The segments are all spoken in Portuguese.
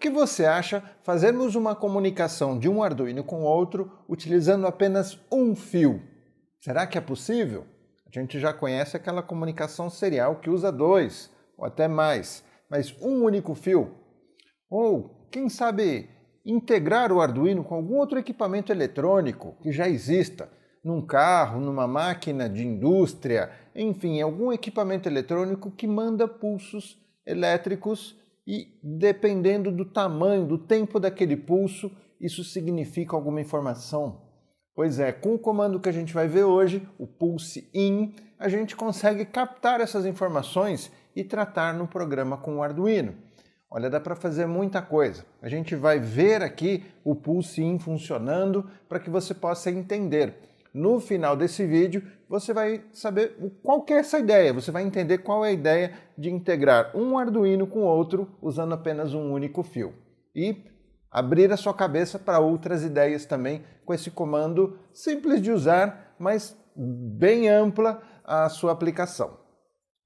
que você acha fazermos uma comunicação de um Arduino com outro utilizando apenas um fio? Será que é possível? A gente já conhece aquela comunicação serial que usa dois ou até mais, mas um único fio. Ou, quem sabe, integrar o Arduino com algum outro equipamento eletrônico que já exista, num carro, numa máquina de indústria, enfim, algum equipamento eletrônico que manda pulsos elétricos e, dependendo do tamanho, do tempo daquele pulso, isso significa alguma informação. Pois é, com o comando que a gente vai ver hoje, o Pulse In, a gente consegue captar essas informações e tratar no programa com o Arduino. Olha, dá para fazer muita coisa. A gente vai ver aqui o Pulse In funcionando para que você possa entender. No final desse vídeo, você vai saber qual que é essa ideia, você vai entender qual é a ideia de integrar um Arduino com outro usando apenas um único fio. E abrir a sua cabeça para outras ideias também com esse comando simples de usar, mas bem ampla a sua aplicação.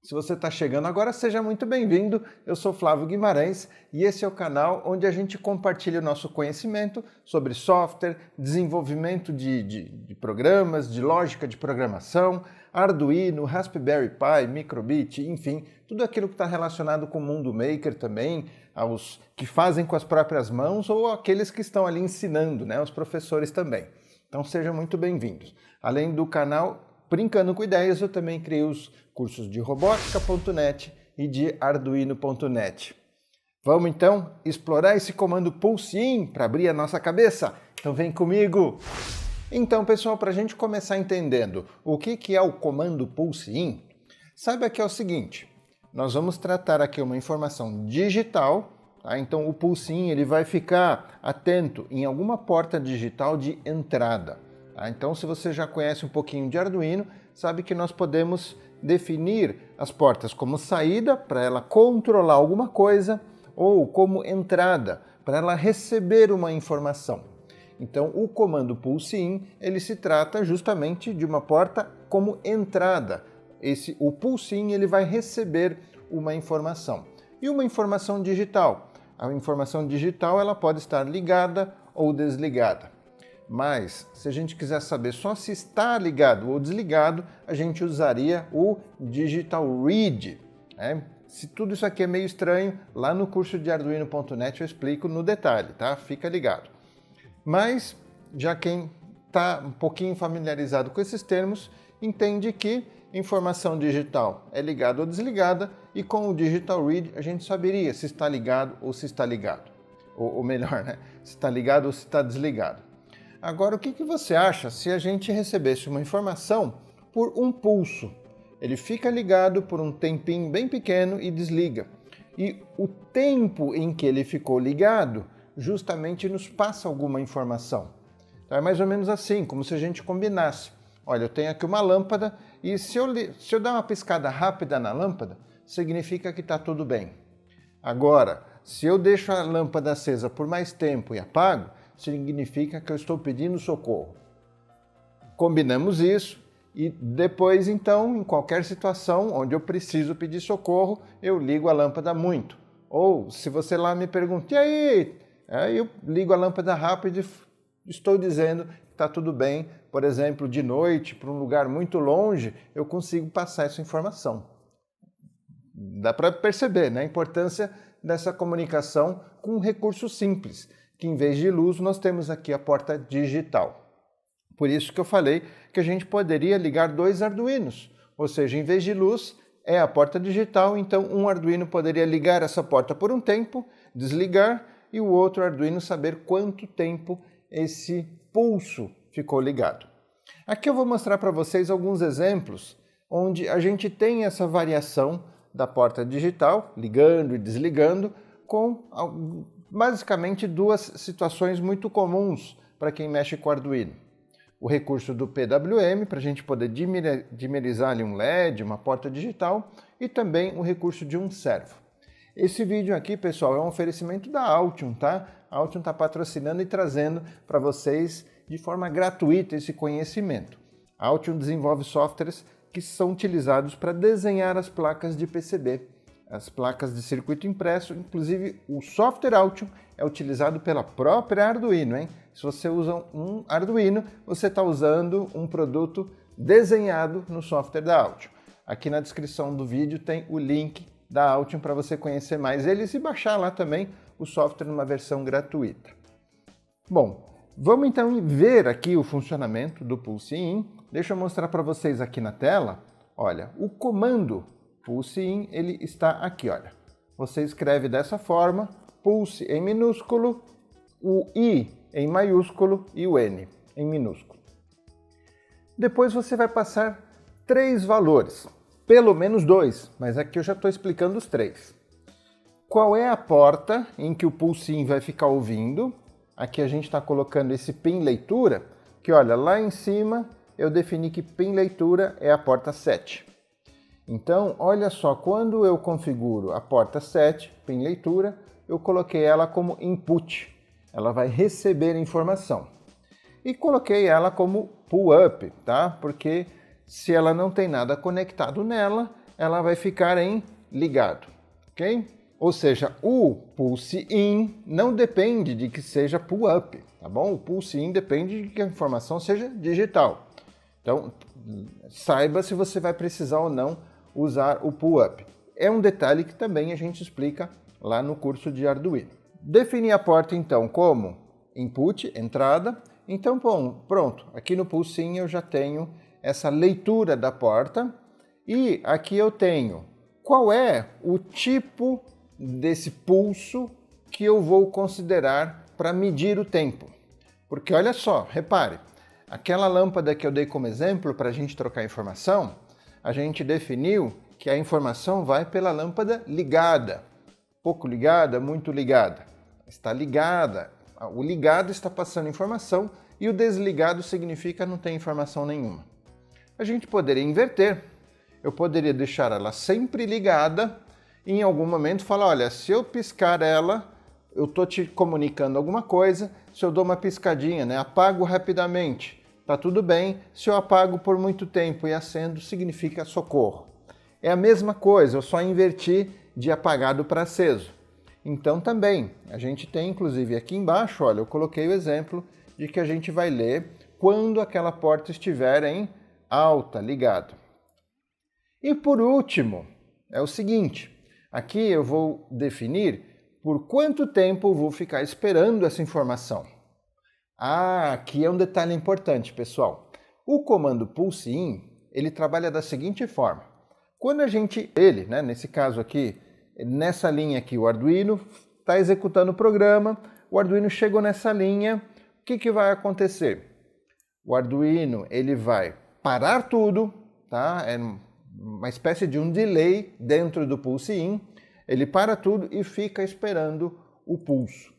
Se você está chegando agora, seja muito bem-vindo. Eu sou Flávio Guimarães e esse é o canal onde a gente compartilha o nosso conhecimento sobre software, desenvolvimento de programas, de lógica de programação, Arduino, Raspberry Pi, Microbit, enfim, tudo aquilo que está relacionado com o mundo maker também, aos que fazem com as próprias mãos ou aqueles que estão ali ensinando, né, os professores também. Então sejam muito bem-vindos. Além do canal Brincando com Ideias, eu também criei os cursos de robótica.net e de arduino.net. Vamos então explorar esse comando Pulse In para abrir a nossa cabeça? Então vem comigo! Então, pessoal, para a gente começar entendendo o que é o comando Pulse In, saiba que é o seguinte, nós vamos tratar aqui uma informação digital, tá? Então o Pulse In ele vai ficar atento em alguma porta digital de entrada. Então, se você já conhece um pouquinho de Arduino, sabe que nós podemos definir as portas como saída, para ela controlar alguma coisa, ou como entrada, para ela receber uma informação. Então, o comando Pulse In, ele se trata justamente de uma porta como entrada. O Pulse In ele vai receber uma informação. E uma informação digital? A informação digital ela pode estar ligada ou desligada. Mas, se a gente quiser saber só se está ligado ou desligado, a gente usaria o Digital Read. Se tudo isso aqui é meio estranho, lá no curso de arduino.net eu explico no detalhe, tá? Fica ligado. Mas, já quem está um pouquinho familiarizado com esses termos, entende que informação digital é ligada ou desligada e com o Digital Read a gente saberia se está ligado ou se está ligado. Ou melhor, né? Se está ligado ou se está desligado. Agora, o que você acha se a gente recebesse uma informação por um pulso? Ele fica ligado por um tempinho bem pequeno e desliga. E o tempo em que ele ficou ligado justamente nos passa alguma informação. Então, é mais ou menos assim, como se a gente combinasse. Olha, eu tenho aqui uma lâmpada e se eu dar uma piscada rápida na lâmpada, significa que está tudo bem. Agora, se eu deixo a lâmpada acesa por mais tempo e apago, significa que eu estou pedindo socorro. Combinamos isso e depois, então, em qualquer situação onde eu preciso pedir socorro, eu ligo a lâmpada muito. Ou, se você lá me pergunta, e aí eu ligo a lâmpada rápido e estou dizendo que está tudo bem. Por exemplo, de noite, para um lugar muito longe, eu consigo passar essa informação. Dá para perceber, né, a importância dessa comunicação com um recurso simples, que em vez de luz nós temos aqui a porta digital. Por isso que eu falei que a gente poderia ligar dois Arduinos, ou seja, em vez de luz é a porta digital, então um Arduino poderia ligar essa porta por um tempo, desligar e o outro Arduino saber quanto tempo esse pulso ficou ligado. Aqui eu vou mostrar para vocês alguns exemplos onde a gente tem essa variação da porta digital, ligando e desligando, com basicamente duas situações muito comuns para quem mexe com Arduino. O recurso do PWM, para a gente poder dimerizar ali um LED, uma porta digital, e também o recurso de um servo. Esse vídeo aqui, pessoal, é um oferecimento da Altium, tá? A Altium está patrocinando e trazendo para vocês de forma gratuita esse conhecimento. A Altium desenvolve softwares que são utilizados para desenhar as placas de PCB, as placas de circuito impresso, inclusive o software Altium é utilizado pela própria Arduino, hein? Se você usa um Arduino, você está usando um produto desenhado no software da Altium. Aqui na descrição do vídeo tem o link da Altium para você conhecer mais eles e baixar lá também o software numa versão gratuita. Bom, vamos então ver aqui o funcionamento do Pulse In. Deixa eu mostrar para vocês aqui na tela. Olha, o comando Pulse In, ele está aqui, olha. Você escreve dessa forma, Pulse em minúsculo, o I em maiúsculo e o N em minúsculo. Depois você vai passar 3 valores, pelo menos 2, mas aqui eu já estou explicando os 3. Qual é a porta em que o Pulse In vai ficar ouvindo? Aqui a gente está colocando esse pin leitura, que olha, lá em cima eu defini que pin leitura é a porta 7. Então, olha só, quando eu configuro a porta 7, pin leitura, eu coloquei ela como input. Ela vai receber informação. E coloquei ela como pull up, tá? Porque se ela não tem nada conectado nela, ela vai ficar em ligado, ok? Ou seja, o Pulse In não depende de que seja pull up, tá bom? O Pulse In depende de que a informação seja digital. Então, saiba se você vai precisar ou não usar o pull up. É um detalhe que também a gente explica lá no curso de Arduino. Defini a porta então como input, entrada. Então, bom, pronto, aqui no Pulse In eu já tenho essa leitura da porta e aqui eu tenho qual é o tipo desse pulso que eu vou considerar para medir o tempo. Porque olha só, repare, aquela lâmpada que eu dei como exemplo para a gente trocar informação, a gente definiu que a informação vai pela lâmpada ligada. Pouco ligada, muito ligada. Está ligada. O ligado está passando informação e o desligado significa não tem informação nenhuma. A gente poderia inverter. Eu poderia deixar ela sempre ligada e em algum momento falar, olha, se eu piscar ela, eu estou te comunicando alguma coisa, se eu dou uma piscadinha, né, apago rapidamente, tá tudo bem. Se eu apago por muito tempo e acendo, significa socorro. É a mesma coisa, eu só inverti de apagado para aceso. Então também, a gente tem inclusive aqui embaixo, olha, eu coloquei o exemplo de que a gente vai ler quando aquela porta estiver em alta, ligado. E por último, é o seguinte, aqui eu vou definir por quanto tempo eu vou ficar esperando essa informação. Ah, aqui é um detalhe importante, pessoal. O comando Pulse In, ele trabalha da seguinte forma. Quando a gente, nesse caso aqui, nessa linha aqui, o Arduino está executando o programa, o Arduino chegou nessa linha, o que vai acontecer? O Arduino ele vai parar tudo, tá? É uma espécie de um delay dentro do Pulse In, ele para tudo e fica esperando o pulso.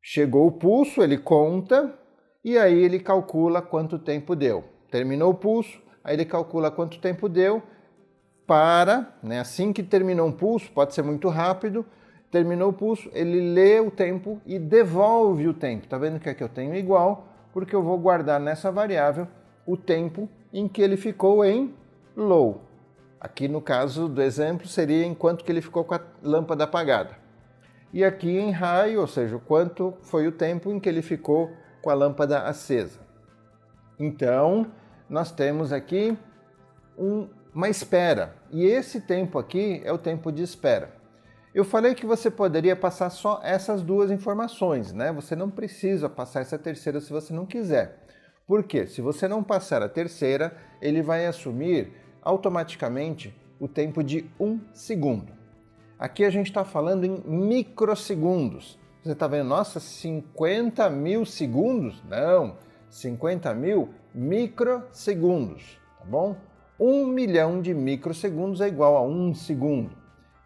Chegou o pulso, ele conta e aí ele calcula quanto tempo deu. Terminou o pulso, aí ele calcula quanto tempo deu, para, né? Assim que terminou um pulso, pode ser muito rápido, terminou o pulso, ele lê o tempo e devolve o tempo. Tá vendo que aqui eu tenho igual, porque eu vou guardar nessa variável o tempo em que ele ficou em low. Aqui no caso do exemplo seria enquanto que ele ficou com a lâmpada apagada. E aqui em high, ou seja, quanto foi o tempo em que ele ficou com a lâmpada acesa. Então, nós temos aqui uma espera, e esse tempo aqui é o tempo de espera. Eu falei que você poderia passar só essas 2 informações, né? Você não precisa passar essa terceira se você não quiser. Por quê? Se você não passar a terceira, ele vai assumir automaticamente o tempo de 1 segundo. Aqui a gente está falando em microsegundos. Você está vendo, nossa, 50 mil segundos? Não, 50 mil microsegundos, tá bom? 1 milhão de microsegundos é igual a 1 segundo.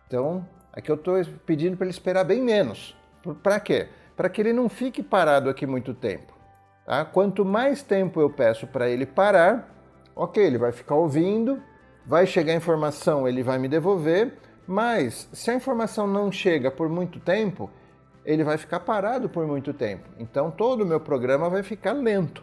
Então, aqui eu estou pedindo para ele esperar bem menos. Para quê? Para que ele não fique parado aqui muito tempo. Tá? Quanto mais tempo eu peço para ele parar, ok, ele vai ficar ouvindo, vai chegar a informação, ele vai me devolver, mas se a informação não chega por muito tempo, ele vai ficar parado por muito tempo. Então, todo o meu programa vai ficar lento.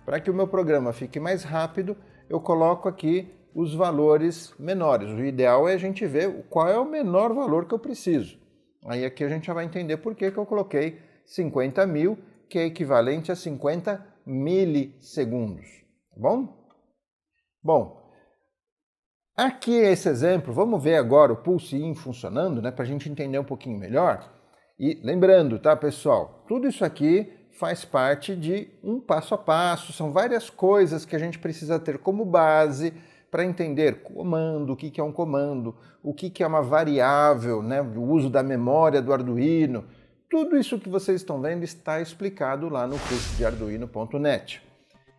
Para que o meu programa fique mais rápido, eu coloco aqui os valores menores. O ideal é a gente ver qual é o menor valor que eu preciso. Aí aqui a gente já vai entender por que eu coloquei 50.000, que é equivalente a 50 milissegundos, tá bom? Bom, aqui esse exemplo, vamos ver agora o Pulse-In funcionando, né, para a gente entender um pouquinho melhor. E lembrando, tá, pessoal, tudo isso aqui faz parte de um passo a passo, são várias coisas que a gente precisa ter como base para entender comando, o que é um comando, o que é uma variável, né, o uso da memória do Arduino. Tudo isso que vocês estão vendo está explicado lá no curso de Arduino.net.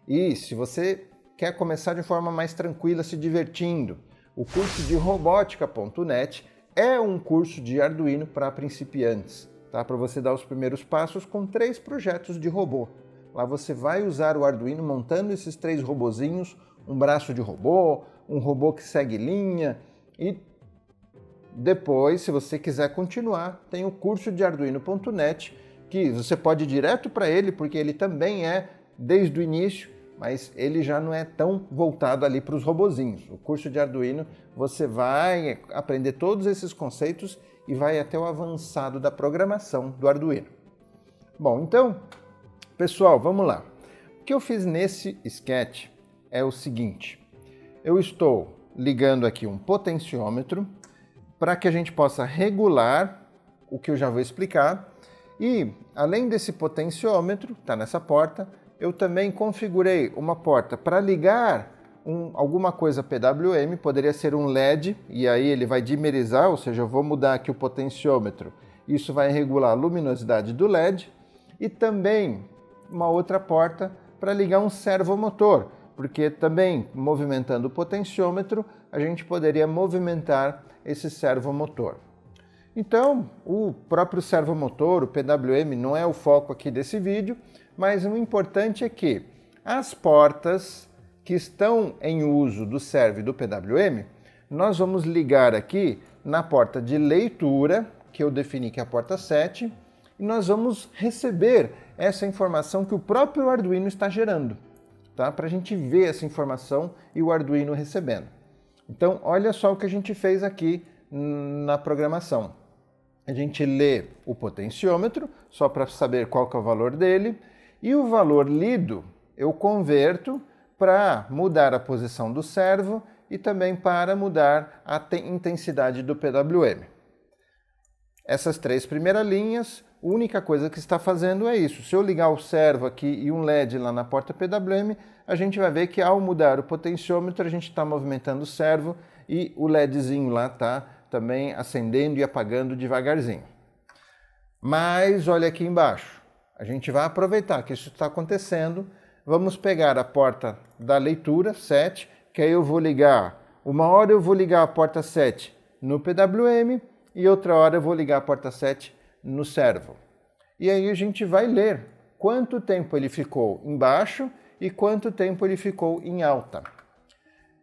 E se você quer começar de forma mais tranquila, se divertindo, o curso de Robótica.net é um curso de Arduino para principiantes, tá? Para você dar os primeiros passos com 3 projetos de robô. Lá você vai usar o Arduino montando esses 3 robozinhos, um braço de robô, um robô que segue linha e depois, se você quiser continuar, tem o curso de Arduino.net, que você pode ir direto para ele, porque ele também é desde o início, mas ele já não é tão voltado ali para os robozinhos. O curso de Arduino, você vai aprender todos esses conceitos e vai até o avançado da programação do Arduino. Bom, então, pessoal, vamos lá. O que eu fiz nesse sketch é o seguinte. Eu estou ligando aqui um potenciômetro para que a gente possa regular o que eu já vou explicar. E, além desse potenciômetro, está nessa porta, eu também configurei uma porta para ligar alguma coisa PWM, poderia ser um LED, e aí ele vai dimerizar, ou seja, eu vou mudar aqui o potenciômetro, isso vai regular a luminosidade do LED, e também uma outra porta para ligar um servomotor, porque também movimentando o potenciômetro, a gente poderia movimentar esse servomotor. Então, o próprio servomotor, o PWM, não é o foco aqui desse vídeo, mas o importante é que as portas que estão em uso do servo e do PWM, nós vamos ligar aqui na porta de leitura, que eu defini que é a porta 7, e nós vamos receber essa informação que o próprio Arduino está gerando, tá? Para a gente ver essa informação e o Arduino recebendo. Então, olha só o que a gente fez aqui na programação. A gente lê o potenciômetro, só para saber qual que é o valor dele, e o valor lido eu converto para mudar a posição do servo e também para mudar a intensidade do PWM. Essas 3 primeiras linhas, a única coisa que está fazendo é isso. Se eu ligar o servo aqui e um LED lá na porta PWM, a gente vai ver que ao mudar o potenciômetro, a gente está movimentando o servo e o LEDzinho lá está também acendendo e apagando devagarzinho. Mas olha aqui embaixo, a gente vai aproveitar que isso está acontecendo, vamos pegar a porta da leitura 7, que aí eu vou ligar, uma hora eu vou ligar a porta 7 no PWM e outra hora eu vou ligar a porta 7 no servo. E aí a gente vai ler quanto tempo ele ficou embaixo e quanto tempo ele ficou em alta.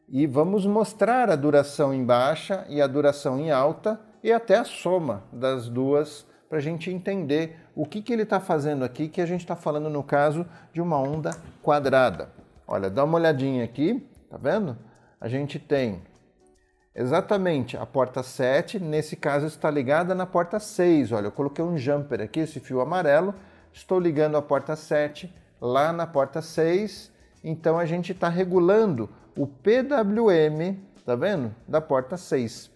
E vamos mostrar a duração em baixa e a duração em alta e até a soma das duas para a gente entender o que ele está fazendo aqui, que a gente está falando no caso de uma onda quadrada. Olha, dá uma olhadinha aqui, tá vendo? A gente tem exatamente a porta 7, nesse caso está ligada na porta 6. Olha, eu coloquei um jumper aqui, esse fio amarelo, estou ligando a porta 7 lá na porta 6, então a gente está regulando o PWM, tá vendo? Da porta 6.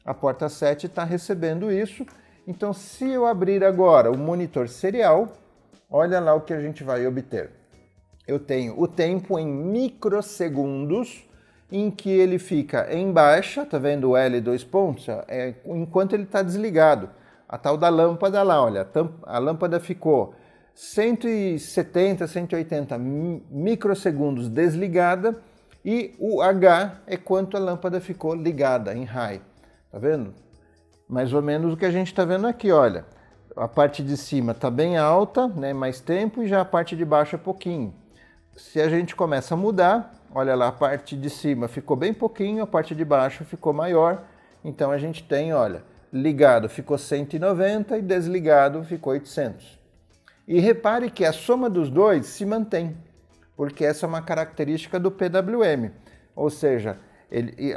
A porta 7 está recebendo isso. Então, se eu abrir agora o monitor serial, olha lá o que a gente vai obter. Eu tenho o tempo em microsegundos em que ele fica em baixa, tá vendo o L 2 pontos? Enquanto ele está desligado. A tal da lâmpada lá, olha, a lâmpada ficou 170, 180 microsegundos desligada e o H é quanto a lâmpada ficou ligada em high. Tá vendo? Mais ou menos o que a gente está vendo aqui, olha. A parte de cima está bem alta, né, mais tempo, e já a parte de baixo é pouquinho. Se a gente começa a mudar, olha lá, a parte de cima ficou bem pouquinho, a parte de baixo ficou maior. Então a gente tem, olha, ligado ficou 190 e desligado ficou 800. E repare que a soma dos dois se mantém, porque essa é uma característica do PWM. Ou seja,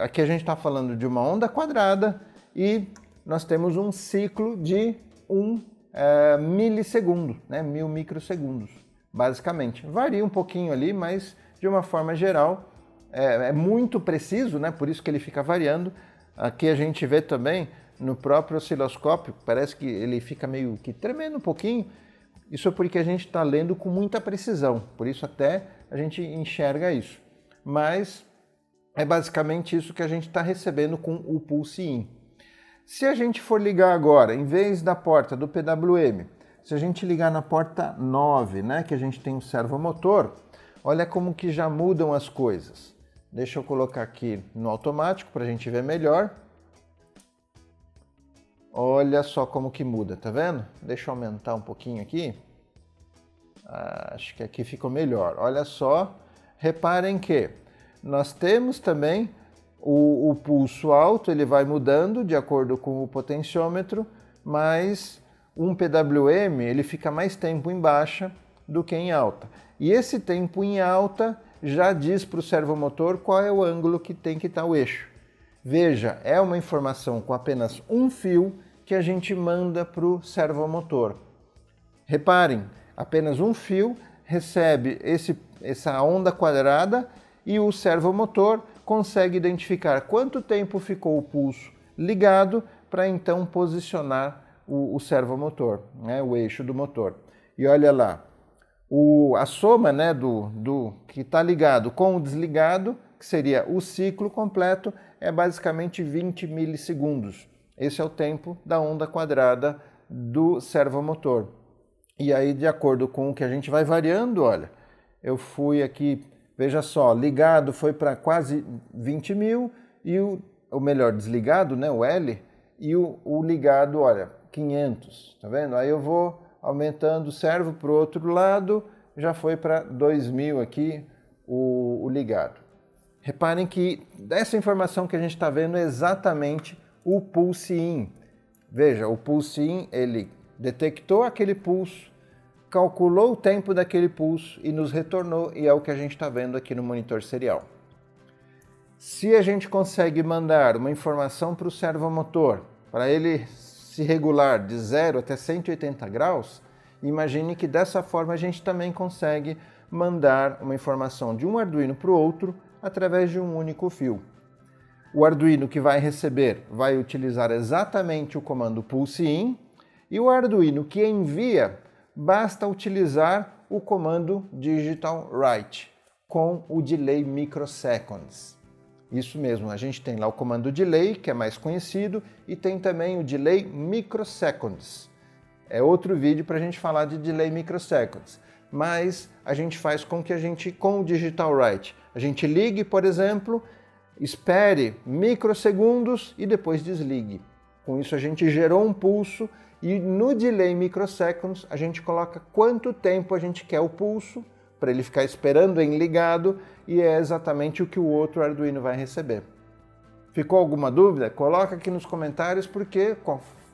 aqui a gente está falando de uma onda quadrada e nós temos um ciclo de 1 milissegundo, né? 1000 microsegundos, basicamente. Varia um pouquinho ali, mas de uma forma geral é muito preciso, né? Por isso que ele fica variando. Aqui a gente vê também no próprio osciloscópio, parece que ele fica meio que tremendo um pouquinho. Isso é porque a gente está lendo com muita precisão, por isso até a gente enxerga isso. Mas é basicamente isso que a gente está recebendo com o Pulse-In. Se a gente for ligar agora, em vez da porta do PWM, se a gente ligar na porta 9, né, que a gente tem um servomotor, olha como que já mudam as coisas. Deixa eu colocar aqui no automático para a gente ver melhor. Olha só como que muda, tá vendo? Deixa eu aumentar um pouquinho aqui. Acho que aqui ficou melhor. Olha só, reparem que nós temos também o pulso alto, ele vai mudando de acordo com o potenciômetro, mas um PWM ele fica mais tempo em baixa do que em alta. E esse tempo em alta já diz para o servomotor qual é o ângulo que tem que estar o eixo. Veja, é uma informação com apenas um fio que a gente manda para o servomotor. Reparem, apenas um fio recebe essa onda quadrada e o servomotor consegue identificar quanto tempo ficou o pulso ligado para então posicionar o servomotor, né, o eixo do motor. E olha lá, a soma, né, do que está ligado com o desligado, que seria o ciclo completo, é basicamente 20 milissegundos. Esse é o tempo da onda quadrada do servomotor. E aí, de acordo com o que a gente vai variando, olha, eu fui aqui, veja só, ligado foi para quase 20 mil, e o melhor, desligado, né, o L, e o ligado, olha, 500, tá vendo? Aí eu vou aumentando o servo para o outro lado, já foi para 2000 aqui o ligado. Reparem que essa informação que a gente está vendo é exatamente o Pulse-In. Veja, o Pulse-In, ele detectou aquele pulso, calculou o tempo daquele pulso e nos retornou, e é o que a gente está vendo aqui no monitor serial. Se a gente consegue mandar uma informação para o servomotor, para ele se regular de 0 até 180 graus, imagine que dessa forma a gente também consegue mandar uma informação de um Arduino para o outro através de um único fio. O Arduino que vai receber vai utilizar exatamente o comando Pulse-In, e o Arduino que envia basta utilizar o comando Digital Write com o delay microseconds. Isso mesmo, a gente tem lá o comando delay, que é mais conhecido, e tem também o delay microseconds. É outro vídeo para a gente falar de delay microseconds, mas a gente faz com o Digital Write, a gente ligue, por exemplo, espere microsegundos e depois desligue. Com isso a gente gerou um pulso, e no delay microseconds a gente coloca quanto tempo a gente quer o pulso para ele ficar esperando em ligado, e é exatamente o que o outro Arduino vai receber. Ficou alguma dúvida? Coloca aqui nos comentários, porque,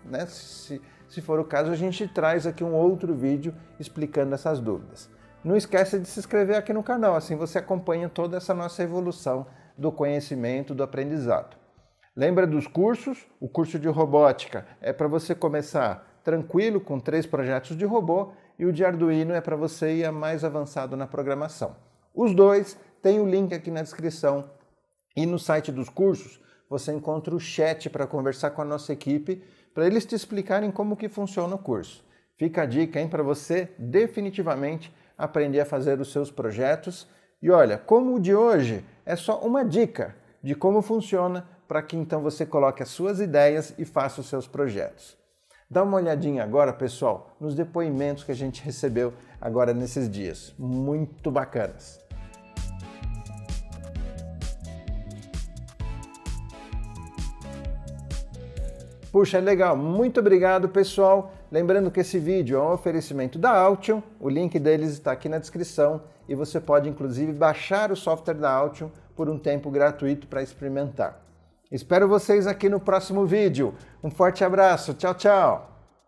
né, se for o caso, a gente traz aqui um outro vídeo explicando essas dúvidas. Não esqueça de se inscrever aqui no canal, assim você acompanha toda essa nossa evolução do conhecimento, do aprendizado. Lembra dos cursos? O curso de robótica é para você começar tranquilo com 3 projetos de robô, e o de Arduino é para você ir mais avançado na programação. Os dois tem o link aqui na descrição, e no site dos cursos você encontra o chat para conversar com a nossa equipe, para eles te explicarem como que funciona o curso. Fica a dica, hein, para você definitivamente aprender a fazer os seus projetos. E olha, como o de hoje é só uma dica de como funciona, para que então você coloque as suas ideias e faça os seus projetos. Dá uma olhadinha agora, pessoal, nos depoimentos que a gente recebeu agora nesses dias. Muito bacanas. Puxa, legal. Muito obrigado, pessoal. Lembrando que esse vídeo é um oferecimento da Altium. O link deles está aqui na descrição, e você pode, inclusive, baixar o software da Altium por um tempo gratuito para experimentar. Espero vocês aqui no próximo vídeo. Um forte abraço. Tchau, tchau.